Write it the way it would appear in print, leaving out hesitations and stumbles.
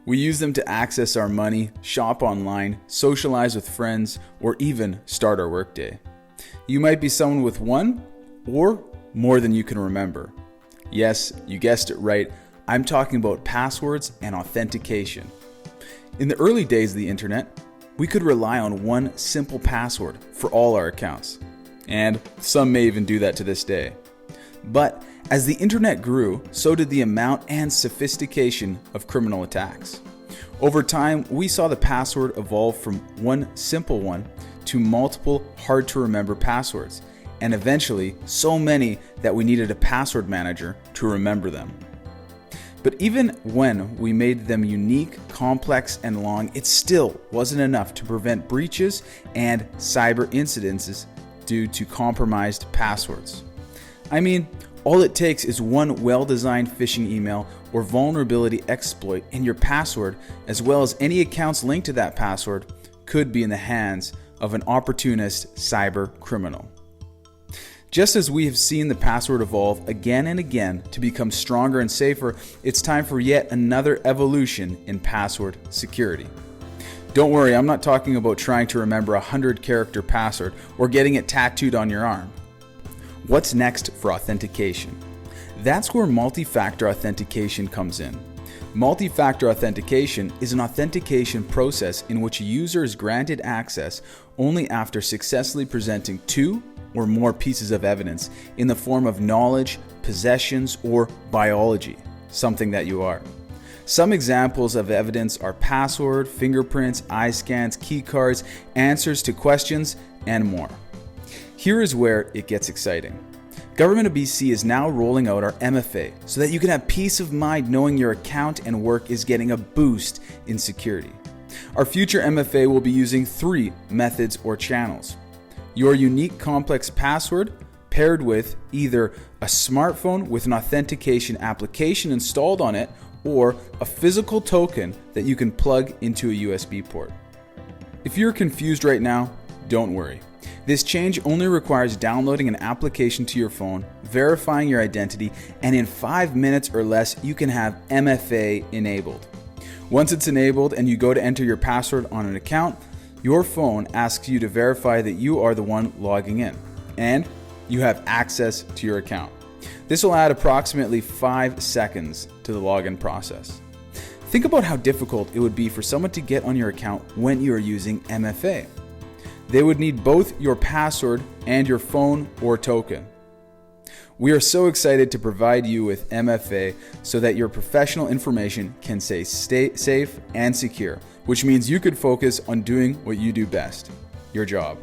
We use them to access our money, shop online, socialize with friends, or even start our workday. You might be someone with one or more than you can remember. Yes, you guessed it right. I'm talking about passwords and authentication. In the early days of the internet, we could rely on one simple password for all our accounts. And some may even do that to this day. But as the internet grew, so did the amount and sophistication of criminal attacks. Over time, we saw the password evolve from one simple one to multiple hard-to-remember passwords, and eventually so many that we needed a password manager to remember them. But even when we made them unique, complex, and long, it still wasn't enough to prevent breaches and cyber incidents due to compromised passwords. I mean, all it takes is one well-designed phishing email or vulnerability exploit, and your password, as well as any accounts linked to that password, could be in the hands of an opportunist cyber criminal. Just as we have seen the password evolve again and again to become stronger and safer, it's time for yet another evolution in password security. Don't worry, I'm not talking about trying to remember a 100-character password or getting it tattooed on your arm. What's next for authentication? That's where multi-factor authentication comes in. Multi-factor authentication is an authentication process in which a user is granted access only after successfully presenting two or more pieces of evidence in the form of knowledge, possessions, or biology, something that you are. Some examples of evidence are password, fingerprints, eye scans, key cards, answers to questions, and more. Here is where it gets exciting. Government of BC is now rolling out our MFA so that you can have peace of mind knowing your account and work is getting a boost in security. Our future MFA will be using 3 methods or channels. Your unique complex password paired with either a smartphone with an authentication application installed on it or a physical token that you can plug into a USB port. If you're confused right now, don't worry. This change only requires downloading an application to your phone, verifying your identity, and in 5 minutes or less, you can have MFA enabled. Once it's enabled and you go to enter your password on an account, your phone asks you to verify that you are the one logging in, and you have access to your account. This will add approximately 5 seconds to the login process. Think about how difficult it would be for someone to get on your account when you are using MFA. They would need both your password and your phone or token. We are so excited to provide you with MFA so that your professional information can stay safe and secure, which means you could focus on doing what you do best, your job.